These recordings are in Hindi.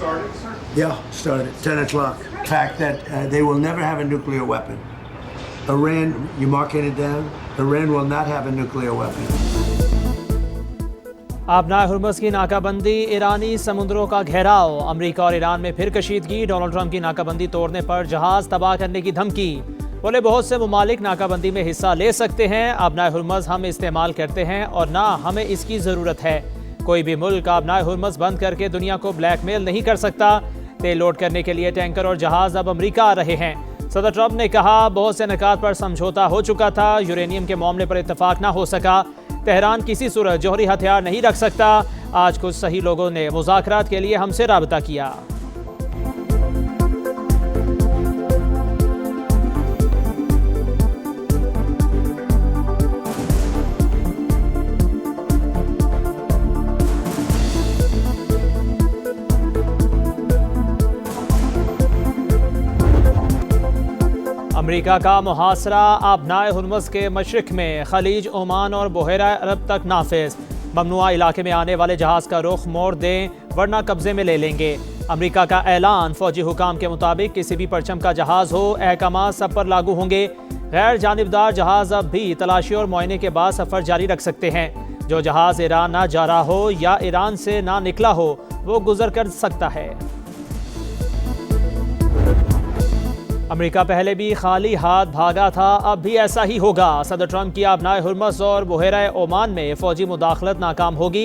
started, sir? Yeah, started 10 o'clock. The fact that they will never have a nuclear weapon. Iran, you marking it down? Iran will not have a nuclear weapon. आबनाए Hormuz की नाकाबंदी, ईरानी समुद्रों का घेराव, अमेरिका और ईरान में फिर कशीदगी, डोनाल्ड ट्रंप की नाकाबंदी तोड़ने पर जहाज तबाह करने की धमकी। बोले बहुत से मुमालिक नाकाबंदी में हिस्सा ले सकते हैं, आबनाए हुर्मुज़ हम इस्तेमाल करते हैं और ना हमें इसकी ज़रूरत है। कोई भी मुल्क आबनाए हुर्मुज़ बंद करके दुनिया को ब्लैकमेल नहीं कर सकता। तेल लोड करने के लिए टैंकर और जहाज अब अमेरिका आ रहे हैं। सदर ट्रंप ने कहा बहुत से निकात पर समझौता हो चुका था, यूरेनियम के मामले पर इत्तफाक ना हो सका। तेहरान किसी सूरत जौहरी हथियार नहीं रख सकता। आज कुछ सही लोगों ने मुज़ाकरात के लिए हमसे राबता किया। अमेरिका का मुहासरा आबनाए हुर्मुज़ के मशरिक में खलीज ओमान और बहरा अरब तक नाफिज। ममनुआ इलाके में आने वाले जहाज़ का रुख मोड़ दें वरना कब्जे में ले लेंगे। अमेरिका का ऐलान, फौजी हुकाम के मुताबिक किसी भी परचम का जहाज़ हो अहकाम सब पर लागू होंगे। गैर जानिबदार जहाज़ अब भी तलाशी और मुआयने के बाद सफ़र जारी रख सकते हैं। जो जहाज़ ईरान ना जा रहा हो या ईरान से ना निकला हो वो गुजर कर सकता है। अमेरिका पहले भी खाली हाथ भागा था, अब भी ऐसा ही होगा। सदर ट्रंप की आबनाए हुर्मुज़ और बहरा ओमान में फ़ौजी मुदाखलत नाकाम होगी।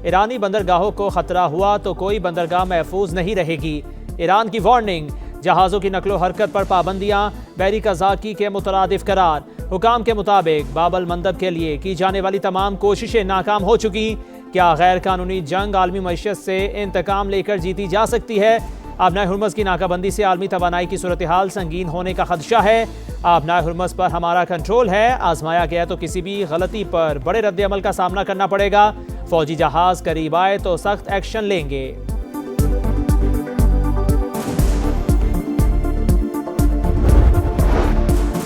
ईरानी बंदरगाहों को ख़तरा हुआ तो कोई बंदरगाह महफूज नहीं रहेगी। ईरान की वार्निंग, जहाज़ों की नकलो हरकत पर पाबंदियाँ, बहरी कज़ाकी के मुतरादिफ करार। हुकाम के मुताबिक बाबल मंदब के लिए की जाने वाली तमाम कोशिशें नाकाम हो चुकी। क्या गैर कानूनी जंग आलमी मईशत से इंतकाम लेकर जीती जा सकती है? आबनाए हुर्मुज़ की नाकाबंदी से आलमी तवानाई की सूरत हाल संगीन होने का खदशा है। आबनाए हुर्मुज़ पर हमारा कंट्रोल है, आजमाया गया तो किसी भी गलती पर बड़े रद्द अमल का सामना करना पड़ेगा। फौजी जहाज़ करीब आए तो सख्त एक्शन लेंगे।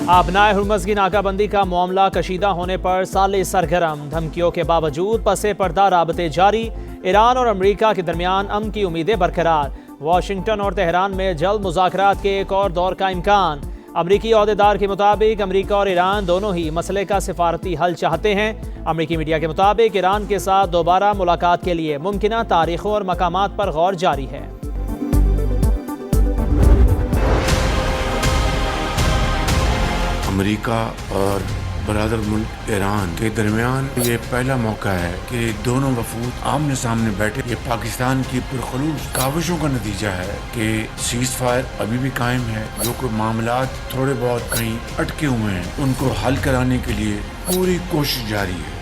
आबनाए हुर्मुज़ की नाकाबंदी का मामला कशीदा होने पर साले सरगर्म, धमकियों के बावजूद पसे पर्दा राबते जारी। ईरान और अमेरिका के दरमियान अमन की उम्मीदें बरकरार। वाशिंगटन और तेहरान में जल्द मुज़ाकरात के एक और दौर का इम्कान। अमरीकी अहदेदार के मुताबिक अमरीका और ईरान दोनों ही मसले का सिफारती हल चाहते हैं। अमरीकी मीडिया के मुताबिक ईरान के साथ दोबारा मुलाकात के लिए मुमकिना तारीखों और मकामात पर गौर जारी है। अमेरिका और बरादर मुल्क ईरान के दरमियान ये पहला मौका है कि दोनों वफूद आमने सामने बैठे। ये पाकिस्तान की पुरखलूस काविशों का नतीजा है कि सीज फायर अभी भी कायम है। जो कोई मामलात थोड़े बहुत कहीं अटके हुए हैं उनको हल कराने के लिए पूरी कोशिश जारी है।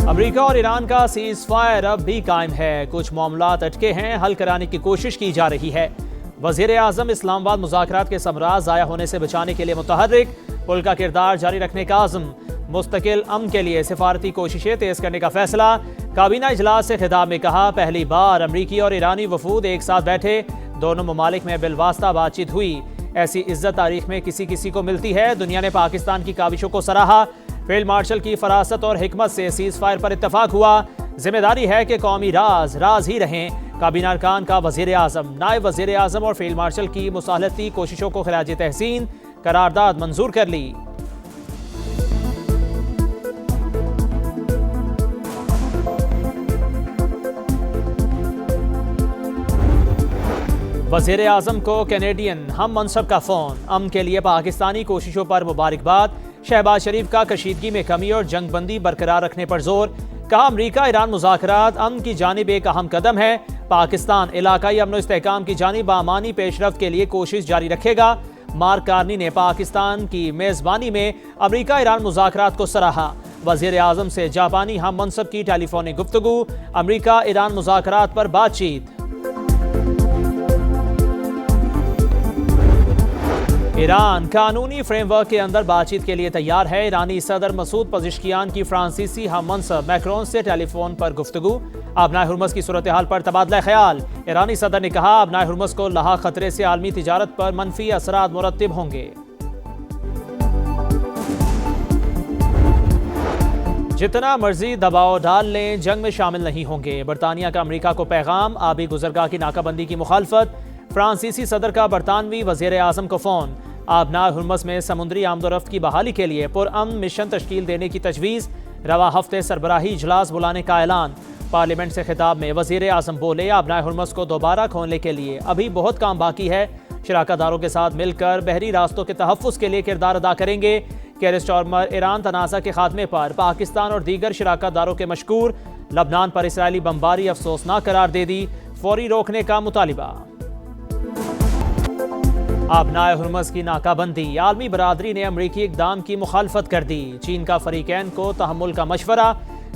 अमेरिका और ईरान का सीज फायर अब भी कायम है। कुछ मामलात अटके हैं, हल कराने की कोशिश की जा रही है। वज़ीर आज़म इस्लामाबाद मुज़ाकरात के समरा ज़ाया होने से बचाने के लिए मुतहर्रिक, पुल का किरदार जारी रखने का आज़म। मुस्तकिल अमन के लिए सिफारती कोशिशें तेज करने का फैसला। काबीना इजलास से खिताब में कहा पहली बार अमरीकी और ईरानी वफूद एक साथ बैठे, दोनों ममालिक में बिलवास्ता बातचीत हुई। ऐसी इज्जत तारीख में किसी किसी को मिलती है। दुनिया ने पाकिस्तान की काविशों को सराहा। फील्ड मार्शल की फरासत और हिकमत से सीज फायर पर इत्तफाक हुआ। जिम्मेदारी है कि कौमी राज राज ही रहें। काबीना अरकान का वज़ीर आज़म, नायब वज़ीर आज़म और फील्ड मार्शल की मुसाहलती कोशिशों को खिराज तहसीन, करारदाद मंजूर कर ली। वज़ीर आज़म को कैनेडियन हम मनसब का फ़ोन। अमन के लिए पाकिस्तानी कोशिशों पर मुबारकबाद। शहबाज शरीफ का कशीदगी में कमी और जंगबंदी बरकरार रखने पर जोर। कहा अमरीका ईरान मुज़ाकरात अमन की जानिब एक अहम कदम है। पाकिस्तान इलाकाई अमन इस्तेहकाम की जानिब बामानी पेशरफ्त के लिए कोशिश जारी रखेगा। मार्क कार्नी ने पाकिस्तान की मेज़बानी में अमरीका ईरान मुज़ाकरात को सराहा। वज़ीर आज़म से जापानी हम मनसब की टेलीफोनिक गुफ्तगू। अमरीका ईरान मुज़ाकरात पर बातचीत। ईरान कानूनी फ्रेमवर्क के अंदर बातचीत के लिए तैयार है। ईरानी सदर मसूद पज़िश्कियान की फ्रांसीसी हम मनसब मैक्रोन से टेलीफोन पर गुफ्तगू। आबनाए हुर्मुज़ की सूरत हाल पर तबादला ख्याल। ईरानी सदर ने कहा आबनाए हुर्मुज़ को लाहा खतरे से आलमी तिजारत पर मनफी असरात मुरत्तिब होंगे। जितना मर्जी दबाव डाल लें, जंग में शामिल नहीं होंगे। बरतानिया का अमेरिका को पैगाम। आबी गुजरगाह की नाकाबंदी की मुखालफत। फ्रांसीसी सदर का बरतानवी वजीर आजम को फ़ोन। आबनाए हुर्मस में समुद्री आमदोरफ्त की बहाली के लिए पुरअमन मिशन तश्कील देने की तजवीज़। रवा हफ्ते सरबराही इजलास बुलाने का ऐलान। पार्लियामेंट से खिताब में वजीर आजम बोले, आबनाए हुर्मस को दोबारा खोलने के लिए अभी बहुत काम बाकी है। शराकतदारों के साथ मिलकर बहरी रास्तों के तहफ़्फ़ुज़ के लिए किरदार अदा करेंगे। केयर स्टार्मर ईरान तनाज़ा के खात्मे पर पाकिस्तान और दीगर शराकतदारों के मशकूर। लबनान पर इसराइली बमबारी अफसोसनाक करार दे दी। फौरी रोकने का मुतालिबा। आबनाए हुर्मस की नाकाबंदी। आलमी बरादरी ने अमरीकी इक़दाम की मुखालफत कर दी। चीन का फरीकैन को तहम्मुल का मशवरा।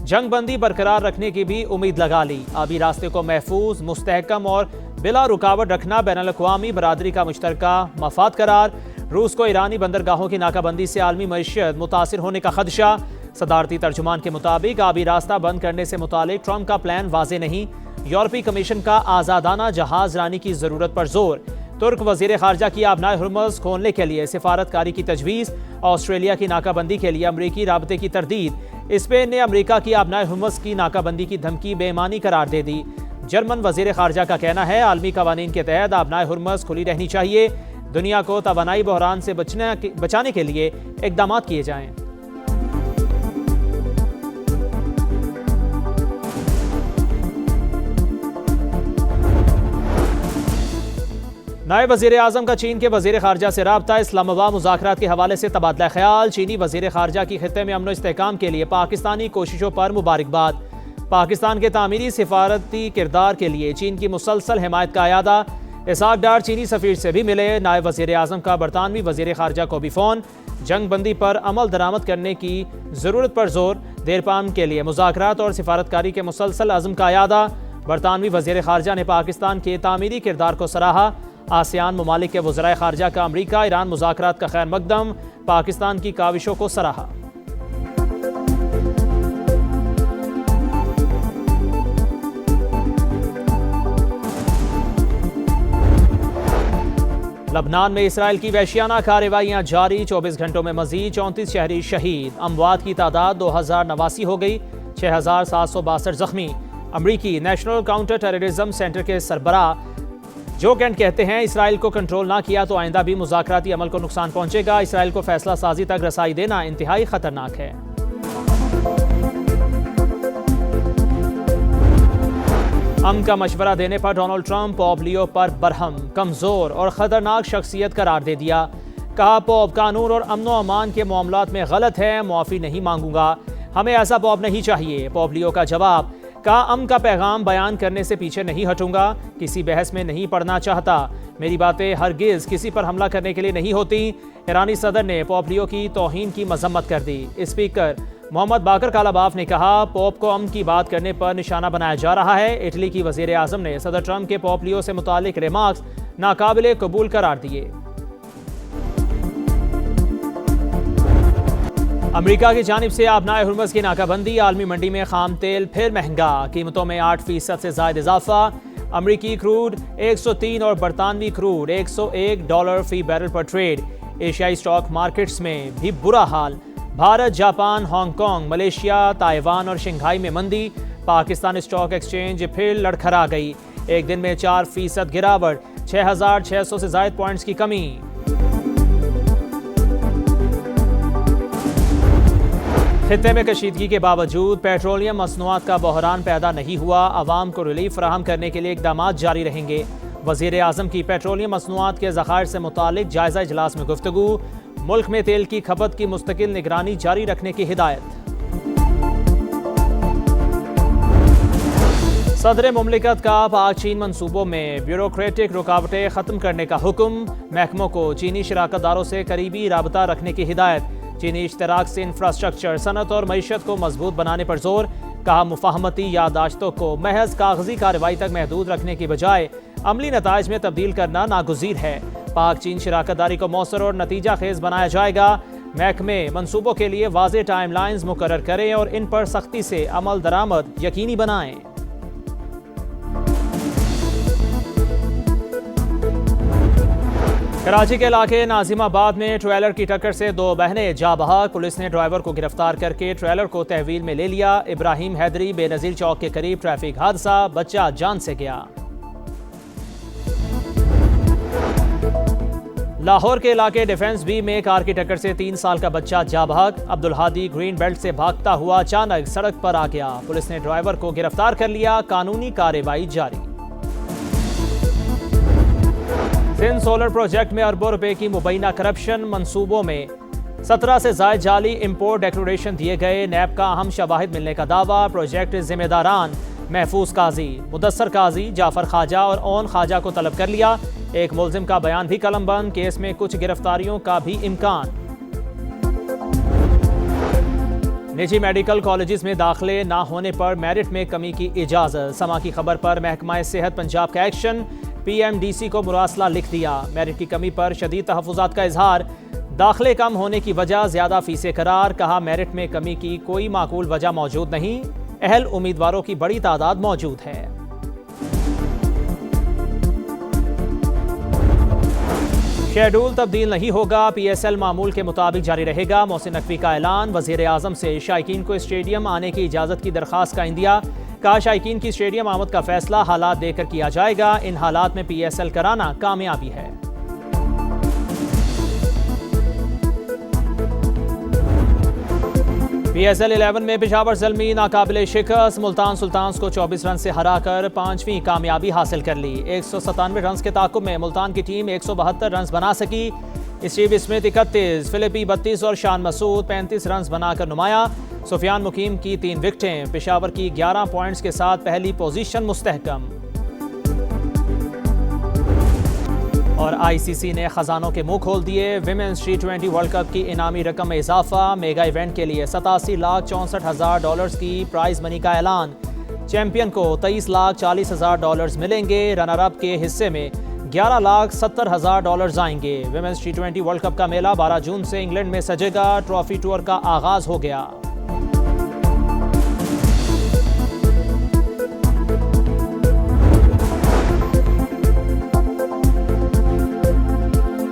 जंग बंदी बरकरार रखने की भी उम्मीद लगा ली। आबी रास्ते को महफूज, मुस्तहकम और बिला रुकावट रखना बैनुल-अक़वामी बरादरी का मुश्तरका मफाद करार। रूस को ईरानी बंदरगाहों की नाकाबंदी से आलमी मईशत मुतासिर होने का खदशा। सदारती तर्जुमान के मुताबिक आबी रास्ता बंद करने से मुतालिक ट्रंप का प्लान वाज़े नहीं। यूरोपीय कमीशन का आज़ादाना जहाज रानी की ज़रूरत पर जोर। तुर्क वज़ीर ख़ारजा की आबनाए हुर्मस खोलने के लिए सिफारतकारी की तजवीज़। ऑस्ट्रेलिया की नाकाबंदी के लिए अमरीकी राबते की तरदीद। स्पेन ने अमरीका की आबनाए हुर्मस की नाकाबंदी की धमकी बेईमानी करार दे दी। जर्मन वज़ीर ख़ारजा का कहना है, आलमी क़वानीन के तहत आबनाए हुर्मस खुली रहनी चाहिए। दुनिया को तवानाई बहरान से बचाने के लिए इक़दाम किए जाएँ। नायब वज़ीर आज़म का चीन के वज़ीर ख़ारजा से राब्ता। इस्लामाबाद मुज़ाकरात के हवाले से तबादला ख्याल। चीनी वज़ीर ख़ारजा की खित्ते में अमन व इस्तेहकाम के लिए पाकिस्तानी कोशिशों पर मुबारकबाद। पाकिस्तान के तामीरी सिफारती किरदार के लिए चीन की मुसलसल हिमायत का अयादा। इसहाक डार चीनी सफ़ीर से भी मिले। नायब वज़ीर आज़म का बरतानवी वज़ीर ख़ारजा को भी फ़ोन। जंग बंदी पर अमल दरामद करने की ज़रूरत पर जोर। देरपाम के लिए मुज़ाकरात और सिफारतकारी के मुसलसल अज़्म का अयादा। बरतानवी वज़ीर ख़ारजा ने पाकिस्तान के तामीरी किरदार को सराहा। आसियान ममालिक के वज़राए ख़ारजा का अमरीका ईरान मुज़ाकरात का खैर मकदम। पाकिस्तान की काविशों को सराहा। लबनान में इसराइल की वहशियाना कार्रवाइयाँ जारी। 24 घंटों में मज़ीद 34 शहरी शहीद। अमवात की तादाद 2089 हो गई। 6762 ज़ख्मी। अमरीकी नेशनल काउंटर टेररिज्म सेंटर के सरबराह जो कैंट कहते हैं, इसराइल को कंट्रोल ना किया तो आइंदा भी मुज़ाकराती अमल को नुकसान पहुंचेगा। इसराइल को फैसला साजी तक रसाई देना इंतहाई खतरनाक है। अमन का मशवरा देने पर डोनाल्ड ट्रंप पॉप लियो पर बरहम, कमजोर और खतरनाक शख्सियत करार दे दिया। कहा, पॉप कानून और अमन व अमान के मामलात में गलत है, मुआफ़ी नहीं मांगूंगा, हमें ऐसा पॉप नहीं चाहिए। पॉप लियो का जवाब, कहा, अमन का पैगाम बयान करने से पीछे नहीं हटूंगा, किसी बहस में नहीं पड़ना चाहता, मेरी बातें हरगिज किसी पर हमला करने के लिए नहीं होती। ईरानी सदर ने पॉप लियो की तौहीन की मजम्मत कर दी। स्पीकर मोहम्मद बाकर कालाबाफ ने कहा, पॉप को अमन की बात करने पर निशाना बनाया जा रहा है। इटली की वज़ीर आज़म ने सदर ट्रंप के पॉप लियो से मुतालिक रिमार्क्स नाकाबिले कबूल करार दिए। अमेरिका की जानिब से आबनाए हुर्मस की नाकाबंदी। आलमी मंडी में खाम तेल फिर महंगा, कीमतों में 8% से ज़ायद इजाफा। अमरीकी क्रूड 103 और बरतानवी क्रूड $101 फी बैरल पर ट्रेड। एशियाई स्टॉक मार्केट्स में भी बुरा हाल। Bharat, Japan, Hong Kong, Malaysia, Taiwan और शंघाई में मंदी। पाकिस्तान स्टॉक एक्सचेंज फिर लड़खड़ा गई। एक दिन में 4% गिरावट, 6600 से ज़ायद पॉइंट्स की कमी। खित्ते में कशीदगी के बावजूद पेट्रोलियम मसनूआत का बहरान पैदा नहीं हुआ। आवाम को रिलीफ फराहम करने के लिए इक़दाम जारी रहेंगे। वज़ीर आज़म की पेट्रोलियम मसनूआत के ज़खायर से मुतालिक जायज़ा इजलास में गुफ्तगू। मुल्क में तेल की खपत की मुस्तकिल निगरानी जारी रखने की हिदायत। सदर मुमलिकत का पाक चीन मंसूबों में ब्यूरोक्रेटिक रुकावटें ख़त्म करने का हुक्म। महकमों को चीनी शराकतदारों से करीबी राबता रखने की हिदायत। चीनी इश्तराक से इंफ्रास्ट्रक्चर, सनत और मईशत को मजबूत बनाने पर जोर। कहा, मुफाहमती यादाश्तों को महज कागजी कार्रवाई तक महदूद रखने की बजाय अमली नताइज में तब्दील करना नागुज़ीर है। पाक चीन शराकतदारी को मौसर और नतीजा खेज बनाया जाएगा। महकमे मंसूबों के लिए वाज़ेह टाइमलाइंस मुकर्रर करें और इन पर सख्ती से अमल दरामद यकीनी बनाएं। कराची के इलाके नाजिमाबाद में ट्रेलर की टक्कर से 2 बहनें जा बहक। पुलिस ने ड्राइवर को गिरफ्तार करके ट्रेलर को तहवील में ले लिया। इब्राहिम हैदरी बेनजीर चौक के करीब ट्रैफिक हादसा, बच्चा जान से गया। लाहौर के इलाके डिफेंस बी में कार की टक्कर से 3 साल का बच्चा जा बहक। अब्दुल हादी ग्रीन बेल्ट से भागता हुआ अचानक सड़क पर आ गया। पुलिस ने ड्राइवर को गिरफ्तार कर लिया, कानूनी कार्रवाई जारी। सिंध सोलर प्रोजेक्ट में अरबों रुपए की मुबैना करप्शन, मंसूबों में 17 से ज़ायद जाली इंपोर्ट डिक्लेरेशन दिए गए। नैब का अहम शवाहिद मिलने का दावा। प्रोजेक्ट जिम्मेदारान महफूज काजी, मुदस्सर काजी, जाफर ख्वाजा और ओन ख्वाजा को तलब कर लिया। एक मुल्जिम का बयान भी कलमबंद। केस में कुछ गिरफ्तारियों का भी इम्कान। निजी मेडिकल कॉलेजेस में दाखिले ना होने पर मेरिट में कमी की इजाज़त। समा की खबर पर महकमा सेहत पंजाब का एक्शन। PMDC को मुरासला लिख दिया। मेरिट की कमी पर शदीद तहफ़्फ़ुज़ात का इजहार। दाखिले कम होने की वजह ज़्यादा फीसें करार। कहा मेरिट में कमी की कोई माकूल वजह मौजूद नहीं। अहल उम्मीदवारों की बड़ी तादाद मौजूद है। शेड्यूल तब्दील नहीं होगा। PSL मामूल के मुताबिक जारी रहेगा। मोहसिन नकवी का ऐलान। वज़ीर आज़म से शायकीन को स्टेडियम आने की इजाज़त की दरख्वास्त का इंदिया। कहा शायकीन की स्टेडियम आमद का फैसला हालात देखकर किया जाएगा। इन हालात में PSL कराना कामयाबी है। PSL 11 में पेशावर ज़ल्मी नाकाबिले शिकस्त। मुल्तान सुल्तान्स को 24 रन से हराकर 5वीं कामयाबी हासिल कर ली। 197 रन के ताकुब में मुल्तान की टीम 172 रन बना सकी। स्टीव स्मिथ 31, फिलिपी 32 और शान मसूद 35 रन बनाकर नुमाया। सुफियान मुकीम की 3 विकेटें। पेशावर की 11 पॉइंट्स के साथ पहली पोजीशन मुस्तहकम। और ICC ने खजानों के मुंह खोल दिए। विमेंस T20 वर्ल्ड कप की इनामी रकम में इजाफा। मेगा इवेंट के लिए $87,64,000 की प्राइज मनी का ऐलान। चैंपियन को $23,40,000 मिलेंगे। रनर अप के हिस्से में $11,70,000 आएंगे। विमेंस T20 वर्ल्ड कप का मेला 12 जून से इंग्लैंड में सजेगा। ट्रॉफी टूर का आगाज हो गया।